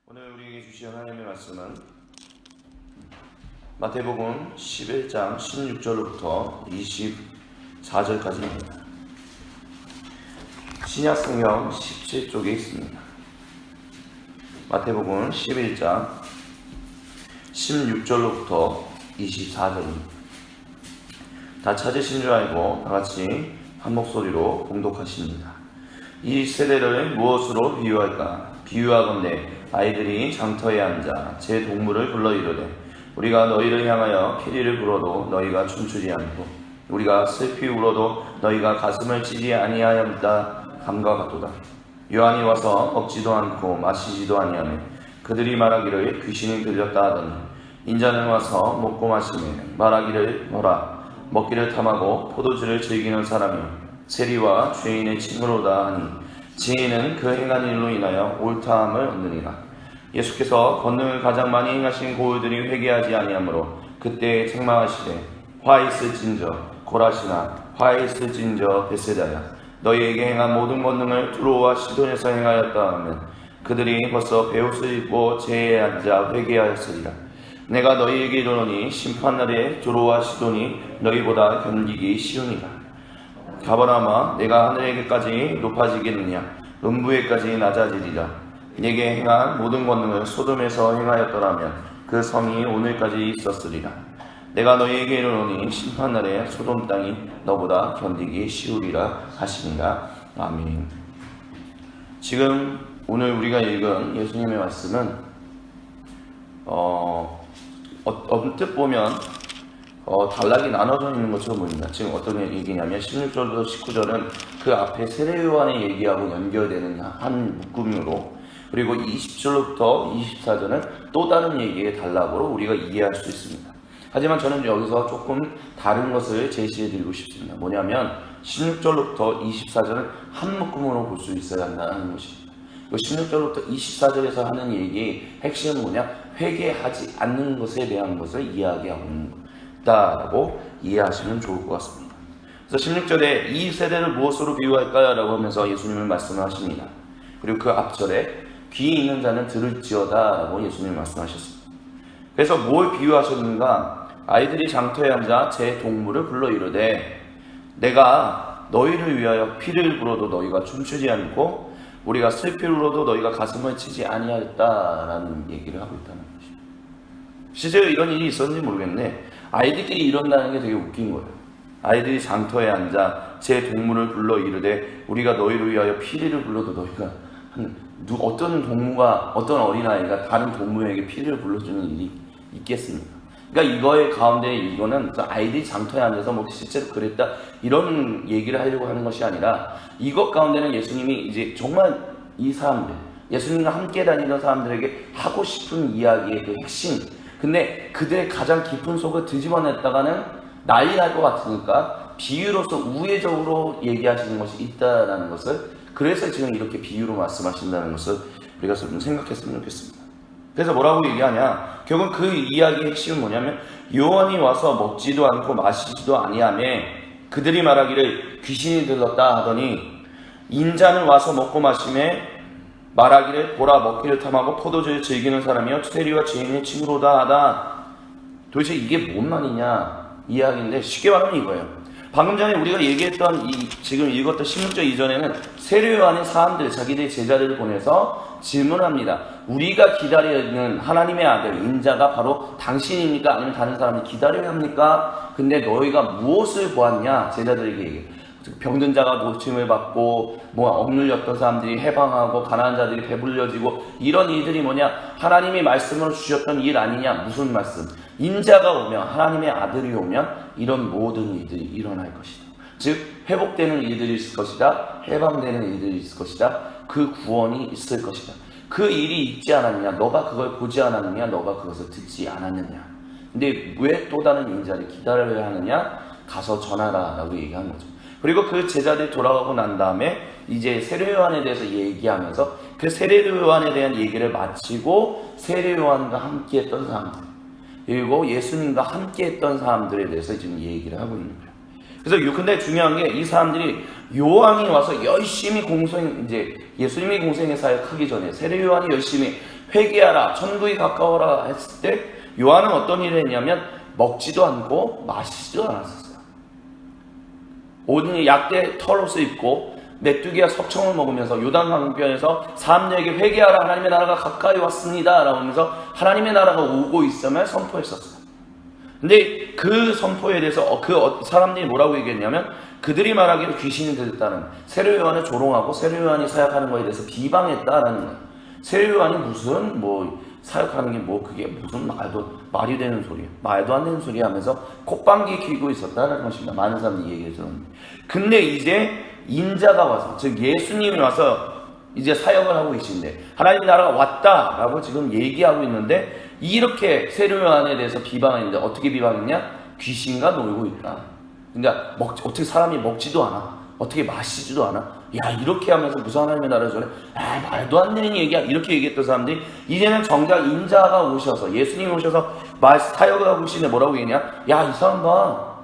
오늘 우리에게 주신 하나님의 말씀은 마태복음 11장 16절부터 24절까지입니다. 신약성경 17쪽에 있습니다. 마태복음 11장 16절로부터 24절입니다. 다 찾으신 줄 알고 다같이 한 목소리로 봉독하십니다. 이 세대를 무엇으로 비유할까? 비유하건대 아이들이 장터에 앉아 제 동물을 불러 이르되 우리가 너희를 향하여 피리를 불어도 너희가 춤추지 않고 우리가 슬피 울어도 너희가 가슴을 치지 아니하였다 함과 같도다. 요한이 와서 먹지도 않고 마시지도 아니하며 그들이 말하기를 귀신이 들렸다 하더니 인자는 와서 먹고 마시며 말하기를 뭐라 먹기를 탐하고 포도주를 즐기는 사람이요 세리와 죄인의 친구로다 하니 지혜는 그 행한 일로 인하여 옳다함을 얻느니라. 예수께서 권능을 가장 많이 행하신 고울들이 회개하지 아니하므로 그때 책망하시되 화 있을진저 고라시나 화 있을진저 베세다야 너희에게 행한 모든 권능을 두로와 시돈에서 행하였다 하면 그들이 벌써 베옷을 입고 제에 앉아 회개하였으리라. 내가 너희에게 이르노니 심판날에 두로와 시돈이 너희보다 견디기 쉬우니라. 가버나마 내가 하늘에게까지 높아지겠느냐 음부에까지 낮아지리라. 내게 행한 모든 권능을 소돔에서 행하였더라면 그 성이 오늘까지 있었으리라. 내가 너희에게 이르노니 심판날에 소돔 땅이 너보다 견디기 쉬우리라 하시니라. 아멘. 지금 오늘 우리가 읽은 예수님의 말씀은 언뜻 보면 단락이 나눠져 있는 것처럼 보입니다. 지금 어떤 얘기냐면 16절부터 19절은 그 앞에 세례요한의 얘기하고 연결되는 한 묶음으로, 그리고 20절부터 24절은 또 다른 얘기의 단락으로 우리가 이해할 수 있습니다. 하지만 저는 여기서 조금 다른 것을 제시해 드리고 싶습니다. 뭐냐면 16절부터 24절은 한 묶음으로 볼 수 있어야 한다는 것입니다. 16절부터 24절에서 하는 얘기의 핵심은 뭐냐? 회개하지 않는 것에 대한 것을 이야기하고 있는 것 라고 이해하시면 좋을 것 같습니다. 그래서 16절에 이 세대를 무엇으로 비유할까요? 라고 하면서 예수님은 말씀을 하십니다. 그리고 그 앞절에 귀 있는 자는 들을지어다 라고 예수님이 말씀하셨습니다. 그래서 뭘 비유하셨는가? 아이들이 장터에 앉아 제 동물을 불러 이르되 내가 너희를 위하여 피를 불어도 너희가 춤추지 않고 우리가 슬피 울어도 너희가 가슴을 치지 아니하였다라는 얘기를 하고 있다는 것입니다. 실제로 이런 일이 있었는지 모르겠네. 아이들끼리 이런다는 게 되게 웃긴 거예요. 아이들이 장터에 앉아 제 동물을 불러 이르되 우리가 너희를 위하여 피리를 불러도 너희가 어떤 동무가, 어떤 어린아이가 다른 동무에게 피리를 불러주는 일이 있겠습니까? 그러니까 이거의 가운데 이거는 아이들이 장터에 앉아서 뭐 실제로 그랬다 이런 얘기를 하려고 하는 것이 아니라 이것 가운데는 예수님이 이제 정말 이 사람들, 예수님과 함께 다니던 사람들에게 하고 싶은 이야기의 그 핵심, 근데 그들의 가장 깊은 속을 뒤집어냈다가는 난리 날 것 같으니까 비유로서 우회적으로 얘기하시는 것이 있다라는 것을, 그래서 지금 이렇게 비유로 말씀하신다는 것을 우리가 좀 생각했으면 좋겠습니다. 그래서 뭐라고 얘기하냐? 결국 그 이야기의 핵심은 뭐냐면 요한이 와서 먹지도 않고 마시지도 아니하며 그들이 말하기를 귀신이 들렀다 하더니 인자는 와서 먹고 마시며 말하기를 보라 먹기를 탐하고 포도주를 즐기는 사람이여 세리와 죄인의 친구로다 하다. 도대체 이게 뭔 말이냐 이야기인데, 쉽게 말하면 이거예요. 방금 전에 우리가 얘기했던 지금 읽었던 16절 이전에는 세례요한의 사람들, 자기들의 제자들을 보내서 질문합니다. 우리가 기다리는 하나님의 아들 인자가 바로 당신입니까? 아니면 다른 사람이 기다려야 합니까? 근데 너희가 무엇을 보았냐? 제자들에게 얘기해요. 병든 자가 고침을 받고 억눌렸던 사람들이 해방하고 가난한 자들이 배불려지고 이런 일들이 뭐냐? 하나님이 말씀으로 주셨던 일 아니냐? 무슨 말씀? 인자가 오면, 하나님의 아들이 오면 이런 모든 일들이 일어날 것이다. 즉 회복되는 일들이 있을 것이다. 해방되는 일들이 있을 것이다. 그 구원이 있을 것이다. 그 일이 있지 않았느냐? 너가 그걸 보지 않았느냐? 너가 그것을 듣지 않았느냐? 근데 왜 또 다른 인자를 기다려야 하느냐? 가서 전하라 라고 얘기하는 거죠. 그리고 그 제자들이 돌아가고 난 다음에 이제 세례요한에 대해서 얘기하면서 그 세례요한에 대한 얘기를 마치고 세례요한과 함께 했던 사람들, 그리고 예수님과 함께 했던 사람들에 대해서 지금 얘기를 하고 있는 거예요. 그래서 근데 중요한 게 이 사람들이 요한이 와서 열심히 이제 예수님이 공생의 사역하기 전에 세례요한이 열심히 회개하라, 천국이 가까워라 했을 때 요한은 어떤 일을 했냐면 먹지도 않고 마시지도 않았었어요. 오늘 약대 털옷을 입고 메뚜기와 석청을 먹으면서 요단 강변에서 사람들에게 회개하라, 하나님의 나라가 가까이 왔습니다 라고 하면서 하나님의 나라가 오고 있음을 선포했었어요. 근데 그 선포에 대해서 그 사람들이 뭐라고 얘기했냐면 그들이 말하기를 귀신이 들었다는, 세례 요한을 조롱하고 세례 요한이 사역하는 거에 대해서 비방했다라는 거예요. 세례 요한이 무슨 사역하는 게 그게 무슨 말이 되는 소리야, 말도 안 되는 소리 하면서 콧방귀 뀌고 있었다는 것입니다. 많은 사람들이 얘기해 줬는데, 근데 이제 인자가 와서, 즉 예수님이 와서 이제 사역을 하고 계신데 하나님 나라가 왔다라고 지금 얘기하고 있는데, 이렇게 세례 요한에 대해서 비방했는데 어떻게 비방했냐? 귀신과 놀고 있다. 그러니까 어떻게 사람이 먹지도 않아, 어떻게 마시지도 않아, 야 이렇게 하면서 무슨 하나님의 나라를 전해, 말도 안 되는 얘기야, 이렇게 얘기했던 사람들이 이제는 정작 인자가 오셔서, 예수님이 오셔서 사역을 하고 계시는데 뭐라고 얘기했냐? 야 이 사람 봐,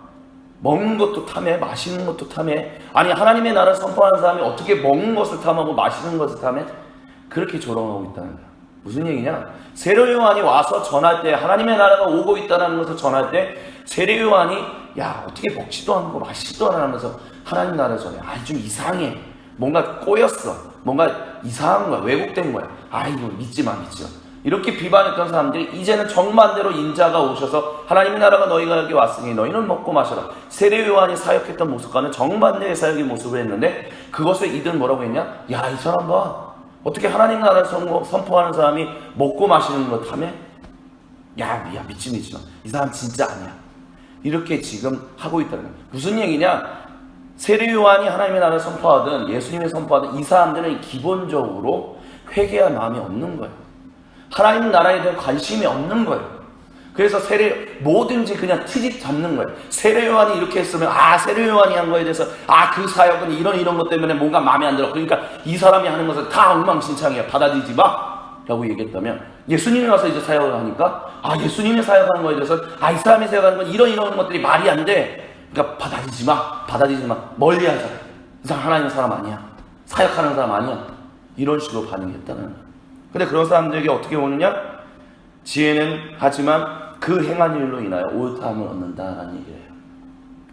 먹는 것도 탐해, 마시는 것도 탐해. 아니 하나님의 나라를 선포하는 사람이 어떻게 먹는 것을 탐하고 마시는 것을 탐해? 그렇게 조롱하고 있다는 거야. 무슨 얘기냐? 세례 요한이 와서 전할 때, 하나님의 나라가 오고 있다는 것을 전할 때 세례 요한이 야 어떻게 먹지도 않고 마시지도 않아 하면서 하나님 나라를 전해. 좀 이상해, 뭔가 꼬였어, 뭔가 이상한 거야, 왜곡된 거야, 이거 믿지 마. 이렇게 비판했던 사람들이 이제는 정반대로 인자가 오셔서 하나님의 나라가 너희에게 왔으니 너희는 먹고 마셔라. 세례 요한이 사역했던 모습과는 정반대의 사역의 모습을 했는데, 그것을 이들은 뭐라고 했냐? 야 이 사람 봐, 어떻게 하나님 나라를 선포하는 사람이 먹고 마시는 것 탐해? 야 믿지 마, 이 사람 진짜 아니야. 이렇게 지금 하고 있다는 거야. 무슨 얘기냐? 세례 요한이 하나님의 나라를 선포하든 예수님이 선포하든 이 사람들은 기본적으로 회개할 마음이 없는 거예요. 하나님 나라에 대한 관심이 없는 거예요. 그래서 뭐든지 그냥 트집 잡는 거예요. 세례 요한이 이렇게 했으면 세례 요한이 한 거에 대해서 그 사역은 이런 것 때문에 뭔가 마음에 안 들어, 그러니까 이 사람이 하는 것은 다 엉망진창이야, 받아들이지 마 라고 얘기했다면, 예수님이 와서 이제 사역을 하니까 예수님이 사역하는 거에 대해서 이 사람이 사역하는 건 이런 것들이 말이 안 돼, 그러니까 받아들이지 마, 멀리하자, 이 사람 하나님의 사람 아니야, 사역하는 사람 아니야, 이런 식으로 반응했다는 거예요. 근데 그런 사람들에게 어떻게 오느냐? 지혜는 하지만 그 행한 일로 인하여 옳다함을 얻는다라는 얘기를 해요.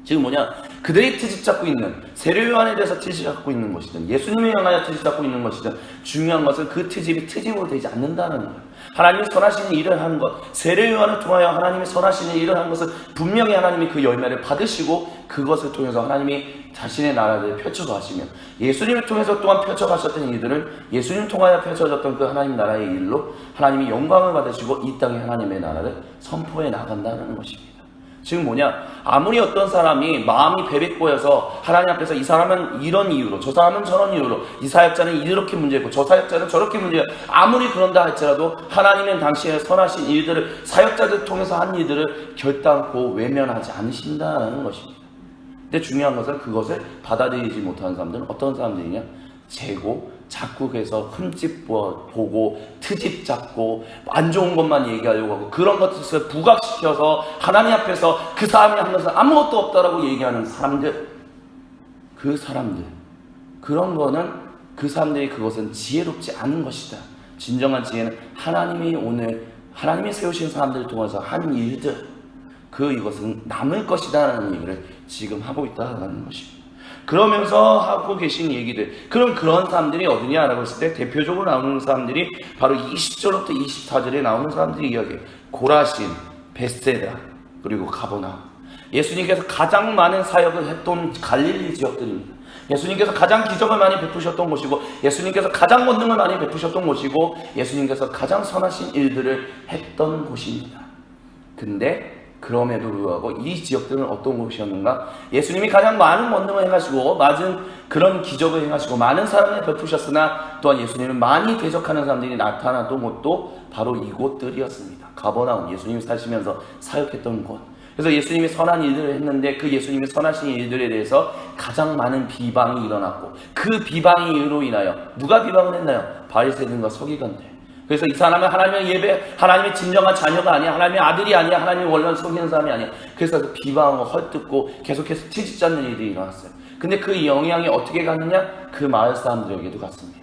지금 그들이 트집 잡고 있는, 세례 요한에 대해서 트집 잡고 있는 것이든 예수님에 향하여 트집 잡고 있는 것이든, 중요한 것은 그 트집이 트집으로 되지 않는다는 거예요. 하나님이 선하신 일을 하는 것, 세례 요한을 통하여 하나님이 선하신 일을 하는 것은 분명히 하나님이 그 열매를 받으시고 그것을 통해서 하나님이 자신의 나라를 펼쳐가시며, 예수님을 통해서 또한 펼쳐가셨던 일들을 예수님 통하여 펼쳐졌던 그 하나님 나라의 일로 하나님이 영광을 받으시고 이 땅에 하나님의 나라를 선포해 나간다는 것입니다. 지금 아무리 어떤 사람이 마음이 베베꼬여서 하나님 앞에서 이 사람은 이런 이유로, 저 사람은 저런 이유로, 이 사역자는 이렇게 문제고 저 사역자는 저렇게 문제고, 아무리 그런다 할지라도 하나님은 당신의 선하신 일들을, 사역자들 통해서 한 일들을 결단코 외면하지 않으신다는 것입니다. 근데 중요한 것은 그것을 받아들이지 못하는 사람들은 어떤 사람들이냐? 재고, 작국에서 흠집 보고 트집 잡고 안 좋은 것만 얘기하려고 하고, 그런 것을 부각시켜서 하나님 앞에서 그 사람이 한 것은 아무것도 없다라고 얘기하는 사람들, 그런 거는 그 사람들이 그것은 지혜롭지 않은 것이다. 진정한 지혜는 하나님이 세우신 사람들을 통해서 한 일들, 이것은 남을 것이다라는 얘기를 지금 하고 있다는 것입니다. 그러면서 하고 계신 얘기들, 그런 사람들이 어디냐라고 했을 때 대표적으로 나오는 사람들이 바로 20절부터 24절에 나오는 사람들이 이야기해요. 고라신, 베세다, 그리고 가버나움. 예수님께서 가장 많은 사역을 했던 갈릴리 지역들입니다. 예수님께서 가장 기적을 많이 베푸셨던 곳이고, 예수님께서 가장 권능을 많이 베푸셨던 곳이고, 예수님께서 가장 선하신 일들을 했던 곳입니다. 근데 그럼에도 불구하고 이 지역들은 어떤 곳이었는가? 예수님이 가장 많은 권능을 행하시고 많은 그런 기적을 행하시고 많은 사랑을 베푸셨으나, 또한 예수님은 많이 대적하는 사람들이 나타났던 곳도 바로 이곳들이었습니다. 가버나움, 예수님이 사시면서 사역했던 곳. 그래서 예수님이 선한 일들을 했는데 그 예수님이 선하신 일들에 대해서 가장 많은 비방이 일어났고, 그 비방으로 인하여 누가 비방을 했나요? 바리새인과 서기관들. 그래서 이 사람은 하나님의 진정한 자녀가 아니야, 하나님의 아들이 아니야, 하나님의 원래 속이는 사람이 아니야. 그래서 그 비방하고 헐뜯고 계속해서 트집 잡는 일이 일어났어요. 근데 그 영향이 어떻게 갔느냐? 그 마을 사람들에게도 갔습니다.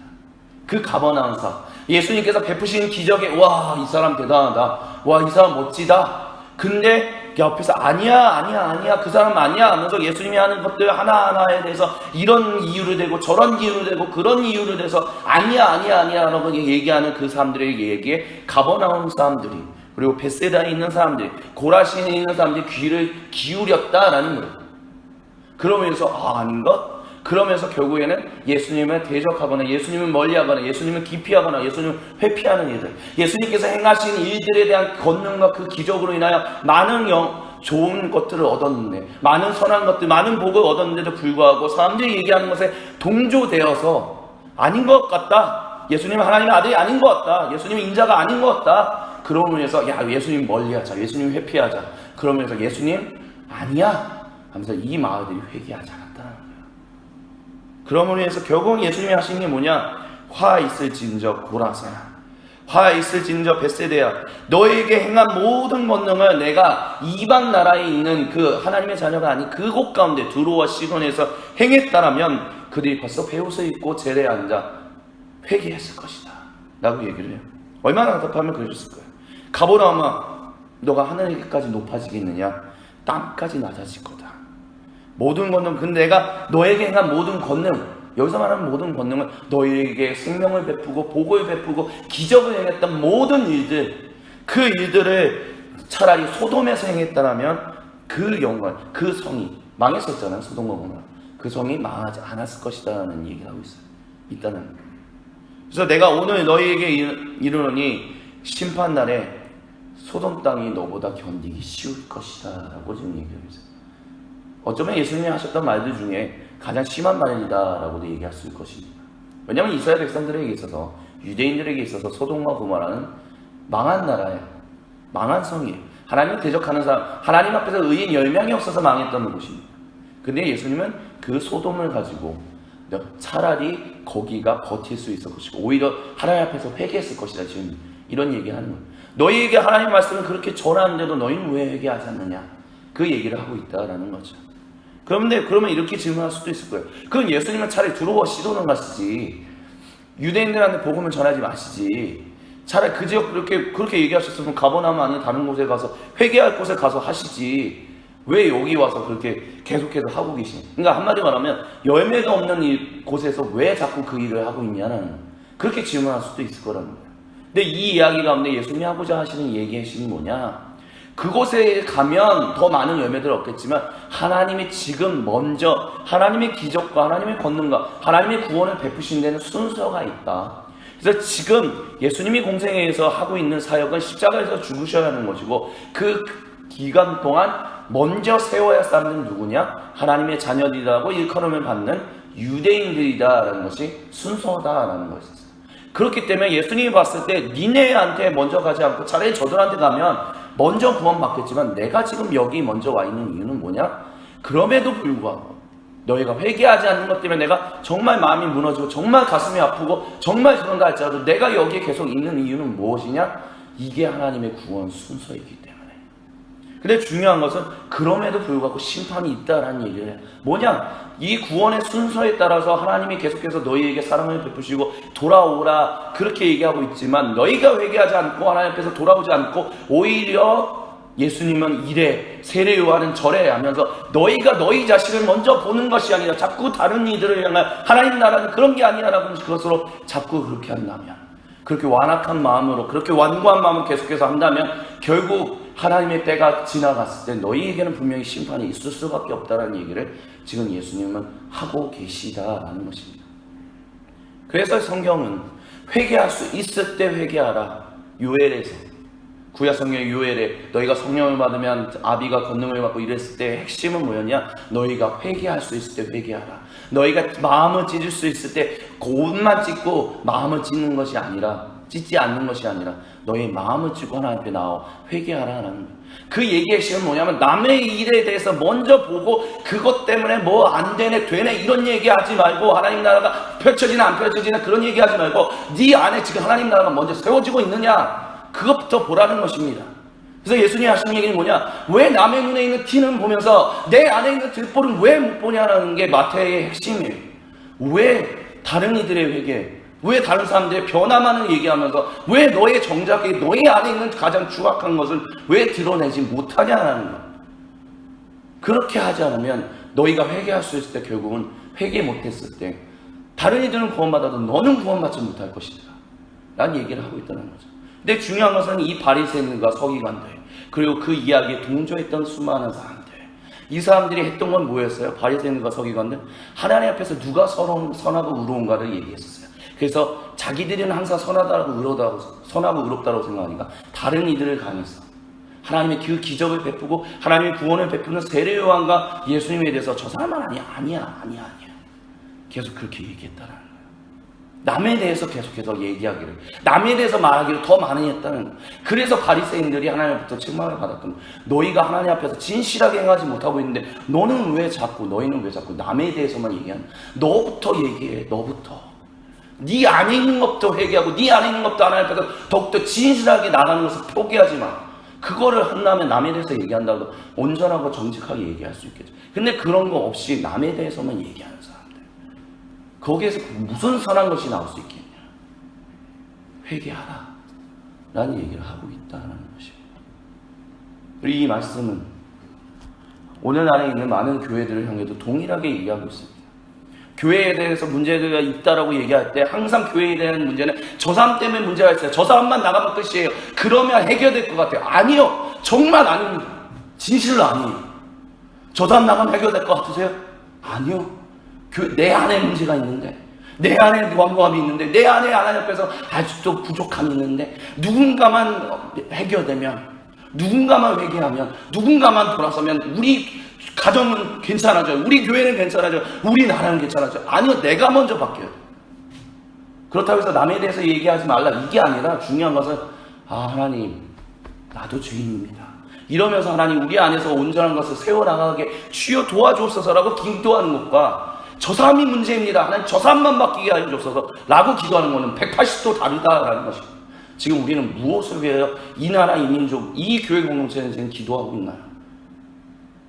그 가버나움사, 예수님께서 베푸신 기적에 와, 이 사람 대단하다. 와, 이 사람 멋지다. 근데 옆에서 아니야 그 사람 아니야 하면서 예수님이 하는 것들 하나하나에 대해서 이런 이유를 대고 저런 이유를 대고 그런 이유를 대서 아니야 라고 얘기하는 그 사람들의 얘기에 가버나움 사람들이, 그리고 벳세다에 있는 사람들이, 고라신에 있는 사람들이 귀를 기울였다라는 거예요. 그러면서 아닌가? 그러면서 결국에는 예수님을 대적하거나 예수님을 멀리하거나 예수님을 기피하거나 예수님을 회피하는 일들, 예수님께서 행하신 일들에 대한 권능과 그 기적으로 인하여 많은 좋은 것들을 얻었는데, 많은 선한 것들, 많은 복을 얻었는데도 불구하고 사람들이 얘기하는 것에 동조되어서 아닌 것 같다, 예수님은 하나님의 아들이 아닌 것 같다, 예수님은 인자가 아닌 것 같다, 그러면서 야, 예수님 멀리하자, 예수님 회피하자, 그러면서 예수님 아니야 하면서 이 마을들이 회개하지 않았다는 거예요. 그러므로 해서 결국 예수님이 하신 게 뭐냐? 화 있을진저 고라사야, 화 있을진저 벳세다야, 너에게 행한 모든 권능을 내가 이방 나라에 있는 그 하나님의 자녀가 아닌 그곳 가운데 두로와 시돈에서 행했다라면 그들이 벌써 베옷을 입고 제대에 앉아 회개했을 것이다 라고 얘기를 해요. 얼마나 답답하면 그러셨을 거예요. 가보라마, 너가 하늘에게까지 높아지겠느냐? 땅까지 낮아질 거다. 모든 권능, 근데 내가 너에게 행한 모든 권능, 여기서 말하는 모든 권능은 너희에게 생명을 베푸고 복을 베푸고 기적을 행했던 모든 일들, 그 일들을 차라리 소돔에서 행했다면 그 영광, 그 성이 망했었잖아요. 소돔과 고모라, 그 성이 망하지 않았을 것이다라는 얘기를 하고 있다는 거예요. 그래서 내가 오늘 너희에게 이르노니 심판날에 소돔 땅이 너보다 견디기 쉬울 것이다 라고 지금 얘기하고 있어요. 어쩌면 예수님이 하셨던 말들 중에 가장 심한 말이다 라고도 얘기할 수 있을 것입니다. 왜냐하면 이스라엘 백성들에게 있어서, 유대인들에게 있어서 소돔과 고모라는 망한 나라예요. 망한 성이에요. 하나님을 대적하는 사람, 하나님 앞에서 의인 10명이 없어서 망했던 곳입니다. 근데 예수님은 그 소돔을 가지고 차라리 거기가 버틸 수 있을 것이고 오히려 하나님 앞에서 회개했을 것이다, 지금 이런 얘기하는 거예요. 너희에게 하나님 말씀을 그렇게 전하는데도 너희는 왜 회개하지 않느냐, 그 얘기를 하고 있다라는 거죠. 그러면 이렇게 질문할 수도 있을 거예요. 그럼 예수님은 차라리 두로와 시돈을 가시지, 유대인들한테 복음을 전하지 마시지, 차라리 그 지역 그렇게 얘기하셨으면 가버나움 아닌 다른 곳에 가서 회개할 곳에 가서 하시지, 왜 여기 와서 그렇게 계속해서 하고 계시냐. 그러니까 한마디로 말하면 열매가 없는 곳에서 왜 자꾸 그 일을 하고 있냐는, 그렇게 질문할 수도 있을 거라는 거예요. 근데 이 이야기 가운데 예수님이 하고자 하시는 얘기하시는 뭐냐, 그곳에 가면 더 많은 열매들을 얻겠지만 하나님이 지금 먼저 하나님의 기적과 하나님의 권능과 하나님의 구원을 베푸신 데는 순서가 있다. 그래서 지금 예수님이 공생애에서 하고 있는 사역은 십자가에서 죽으셔야 하는 것이고, 그 기간 동안 먼저 세워야 할 사람들은 누구냐? 하나님의 자녀들이라고 일컬음을 받는 유대인들이다라는 것이 순서다라는 것이었어요. 그렇기 때문에 예수님이 봤을 때 니네한테 먼저 가지 않고 차라리 저들한테 가면 먼저 구원받겠지만 내가 지금 여기 먼저 와 있는 이유는 뭐냐? 그럼에도 불구하고 너희가 회개하지 않는 것 때문에 내가 정말 마음이 무너지고 정말 가슴이 아프고 정말 그런가 할지라도 내가 여기에 계속 있는 이유는 무엇이냐? 이게 하나님의 구원 순서이기 때문에. 근데 중요한 것은 그럼에도 불구하고 심판이 있다라는 얘기를 해요. 뭐냐? 이 구원의 순서에 따라서 하나님이 계속해서 너희에게 사랑을 베푸시고 돌아오라 그렇게 얘기하고 있지만, 너희가 회개하지 않고 하나님 앞에서 돌아오지 않고 오히려 예수님은 이래 세례 요한은 저래 하면서 너희가 너희 자신을 먼저 보는 것이 아니라 자꾸 다른 이들을 향한 하나님 나라는 그런 게 아니라는 것으로 자꾸 그렇게 한다면, 그렇게 완악한 마음으로 그렇게 완고한 마음으로 계속해서 한다면 결국 하나님의 때가 지나갔을 때 너희에게는 분명히 심판이 있을 수밖에 없다는 얘기를 지금 예수님은 하고 계시다라는 것입니다. 그래서 성경은 회개할 수 있을 때 회개하라, 요엘에서, 구약 성경의 요엘에 너희가 성령을 받으면 아비가 권능을 받고 이랬을 때 핵심은 뭐였냐? 너희가 회개할 수 있을 때 회개하라. 너희가 마음을 찢을 수 있을 때 옷만 찢고 마음을 찢는 것이 아니라, 찢지 않는 것이 아니라 너희 마음을 찢고 하나님 앞에 나와 회개하라는 거예요. 그 얘기의 핵심은 뭐냐면 남의 일에 대해서 먼저 보고 그것 때문에 뭐 안 되네 되네 이런 얘기하지 말고, 하나님 나라가 펼쳐지나 안 펼쳐지나 그런 얘기하지 말고 네 안에 지금 하나님 나라가 먼저 세워지고 있느냐, 그것부터 보라는 것입니다. 그래서 예수님이 하시는 얘기는 뭐냐? 왜 남의 눈에 있는 티는 보면서 내 안에 있는 들보는 왜 못 보냐라는 게 마태의 핵심이에요. 왜 다른 이들의 회개, 왜 다른 사람들의 변화만을 얘기하면서 왜 너의 정작이 너의 안에 있는 가장 추악한 것을 왜 드러내지 못하냐는 것. 그렇게 하지 않으면 너희가 회개할 수 있을 때 결국은 회개 못했을 때 다른 이들은 구원받아도 너는 구원받지 못할 것이다 라는 얘기를 하고 있다는 거죠. 근데 중요한 것은 이 바리새인과 서기관들 그리고 그 이야기에 동조했던 수많은 사람들, 이 사람들이 했던 건 뭐였어요? 바리새인과 서기관들 하나님 앞에서 누가 선하고 의로운가를 얘기했었어요. 그래서 자기들은 항상 선하고 의롭다고 생각하니까 다른 이들을 강해서 하나님의 그 기적을 베푸고 하나님의 구원을 베푸는 세례 요한과 예수님에 대해서 저 사람은 아니야 계속 그렇게 얘기했다라는 거예요. 남에 대해서 계속해서 얘기하기를, 남에 대해서 말하기를 더 많이 했다는 거예요. 그래서 바리새인들이 하나님부터 책망을 받았던 거예요. 너희가 하나님 앞에서 진실하게 행하지 못하고 있는데 너희는 왜 자꾸 남에 대해서만 얘기하냐. 너부터 얘기해. 너부터 네 안에 있는 것부터 회개하고 네 안에 있는 것부터 하나님 앞에서 더욱더 진실하게 나가는 것을 포기하지 마. 그거를 한다면 남에 대해서 얘기한다고 온전하고 정직하게 얘기할 수 있겠죠. 근데 그런 거 없이 남에 대해서만 얘기하는 사람들, 거기에서 무슨 선한 것이 나올 수 있겠냐. 회개하라 라는 얘기를 하고 있다는 것입니다. 그리고 이 말씀은 오늘날에 있는 많은 교회들을 향해도 동일하게 얘기하고 있습니다. 교회에 대해서 문제가 있다라고 얘기할 때 항상 교회에 대한 문제는 저 사람 때문에 문제가 있어요. 저 사람만 나가면 끝이에요. 그러면 해결될 것 같아요. 아니요. 정말 아닙니다. 진실로 아니에요. 저 사람 나가면 해결될 것 같으세요? 아니요. 내 안에 문제가 있는데, 내 안에 무한무함이 있는데, 내 안에 하나님 앞에서 아직도 부족함이 있는데, 누군가만 해결되면, 누군가만 회개하면, 누군가만 돌아서면 우리 가정은 괜찮아져요. 우리 교회는 괜찮아져요. 우리 나라는 괜찮아져요. 아니요. 내가 먼저 바뀌어요. 그렇다고 해서 남에 대해서 얘기하지 말라 이게 아니라 중요한 것은 하나님 나도 죄인입니다. 이러면서 하나님 우리 안에서 온전한 것을 세워나가게 주여 도와주옵소서라고 기도하는 것과 저 사람이 문제입니다. 하나님 저 사람만 바뀌게 해주옵소서 라고 기도하는 것은 180도 다르다라는 것입니다. 지금 우리는 무엇을 위하여 이 나라 이 민족 이 교회 공동체는 지금 기도하고 있나요?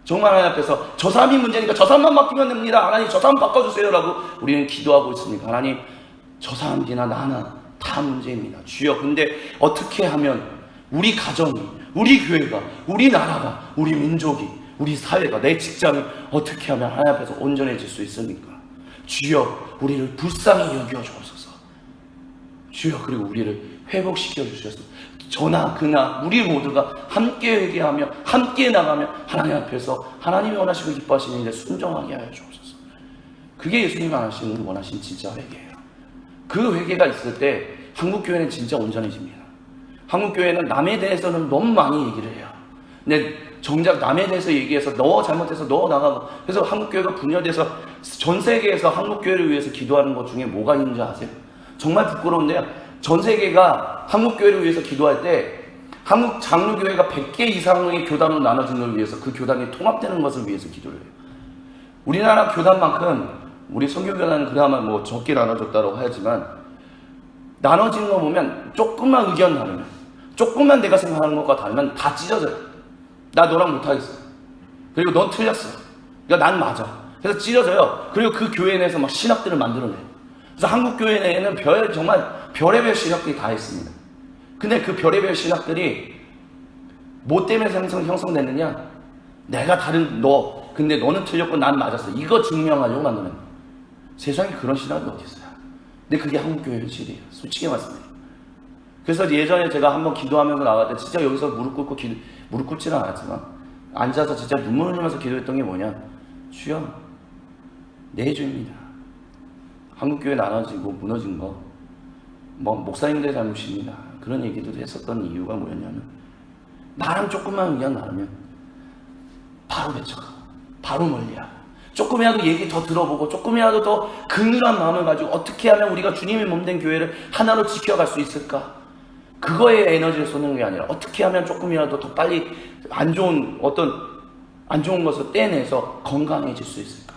정말 하나님 앞에서 저 사람이 문제니까 저 사람만 바뀌면 됩니다. 하나님 저 사람 바꿔주세요 라고 우리는 기도하고 있습니다. 하나님 저 사람들이나 나나 다 문제입니다. 주여 근데 어떻게 하면 우리 가정이 우리 교회가 우리 나라가 우리 민족이 우리 사회가 내 직장이 어떻게 하면 하나님 앞에서 온전해질 수 있습니까? 주여 우리를 불쌍히 여겨 주옵소서. 주여 그리고 우리를 회복시켜 주셔서 저나 그나 우리 모두가 함께 회개하며 함께 나가며 하나님 앞에서 하나님이 원하시고 기뻐하시는 일에 순종하게 하여 주옵소서. 그게 예수님이 원하시는 진짜 회개예요. 그 회개가 있을 때 한국교회는 진짜 온전해집니다. 한국교회는 남에 대해서는 너무 많이 얘기를 해요. 근데 정작 남에 대해서 얘기해서 너 잘못해서 너 나가고 그래서 한국교회가 분열돼서 전 세계에서 한국교회를 위해서 기도하는 것 중에 뭐가 있는지 아세요? 정말 부끄러운데요. 전 세계가 한국교회를 위해서 기도할 때 한국 장로교회가 100개 이상의 교단으로 나눠진 걸 위해서 그 교단이 통합되는 것을 위해서 기도를 해요. 우리나라 교단만큼 우리 선교교단은 그나마 뭐 적게 나눠졌다고 하지만 나눠진 거 보면 조금만 의견 다르면 조금만 내가 생각하는 것과 다르면 다 찢어져요. 나 너랑 못하겠어. 그리고 넌 틀렸어. 그러니까 난 맞아. 그래서 찢어져요. 그리고 그 교회 내에서 막 신학들을 만들어내요. 그래서 한국 교회 내에는 정말 별의별 신학들이 다 있습니다. 근데 그 별의별 신학들이 뭐 때문에 형성됐느냐? 내가 다른 너, 근데 너는 틀렸고 난 맞았어. 이거 증명하려고 만드는 거예요. 세상에 그런 신학이 어디 있어요? 근데 그게 한국 교회 현실이에요. 솔직히 말씀드려요. 그래서 예전에 제가 한번 기도하면서 나갈 때 진짜 여기서 무릎 꿇지는 않았지만 앉아서 진짜 눈물 흘리면서 기도했던 게 뭐냐? 주여, 내 죄입니다. 한국교회 나눠지고 무너진 거 목사님들의 잘못입니다. 그런 얘기도 했었던 이유가 뭐였냐면 나랑 조금만 의견 나누면 바로 배척하고 바로 멀리하고 조금이라도 얘기 더 들어보고 조금이라도 더 긍휼한 마음을 가지고 어떻게 하면 우리가 주님의 몸된 교회를 하나로 지켜갈 수 있을까? 그거에 에너지를 쏟는 게 아니라 어떻게 하면 조금이라도 더 빨리 안 좋은 것을 떼내서 건강해질 수 있을까?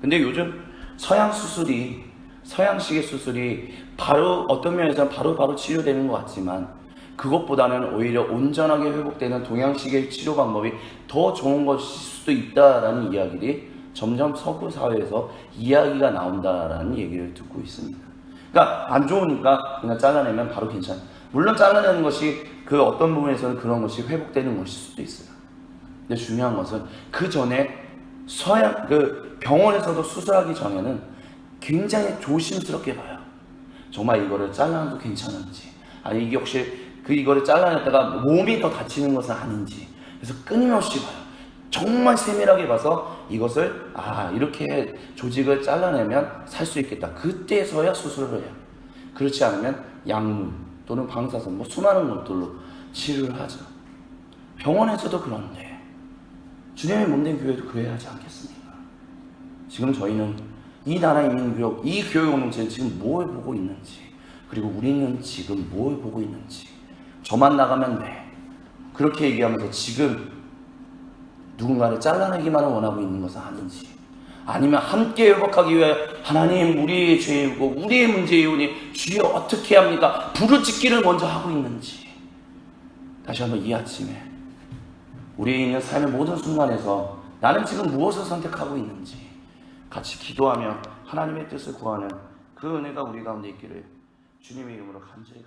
근데 요즘 서양식의 수술이 바로 어떤 면에서는 바로 치료되는 것 같지만 그것보다는 오히려 온전하게 회복되는 동양식의 치료 방법이 더 좋은 것일 수도 있다라는 이야기들이 점점 서구 사회에서 이야기가 나온다라는 얘기를 듣고 있습니다. 그러니까 안 좋으니까 그냥 잘라내면 바로 괜찮아요. 물론 잘라내는 것이 그 어떤 부분에서는 그런 것이 회복되는 것일 수도 있어요. 근데 중요한 것은 그 전에 그 병원에서도 수술하기 전에는 굉장히 조심스럽게 봐요. 정말 이거를 잘라내도 괜찮은지, 아니 이게 혹시 이거를 잘라냈다가 몸이 더 다치는 것은 아닌지, 그래서 끊임없이 봐요. 정말 세밀하게 봐서 이것을 이렇게 조직을 잘라내면 살 수 있겠다, 그때서야 수술을 해요. 그렇지 않으면 약물 또는 방사선 수많은 것들로 치료를 하죠. 병원에서도 그런데 주님의 몸된 교회도 그래야 하지 않겠습니까? 지금 저희는 이 나라의 민교육, 이 교육 공동체는 지금 뭘 보고 있는지, 그리고 우리는 지금 뭘 보고 있는지, 저만 나가면 돼, 그렇게 얘기하면서 지금 누군가를 잘라내기만 원하고 있는 것은 아닌지, 아니면 함께 회복하기 위해 하나님 우리의 죄이고 우리의 문제이오니 주여 어떻게 합니까? 부르짖기를 먼저 하고 있는지, 다시 한번 이 아침에 우리의 있는 삶의 모든 순간에서 나는 지금 무엇을 선택하고 있는지 같이 기도하며 하나님의 뜻을 구하는 그 은혜가 우리 가운데 있기를 주님의 이름으로 간절히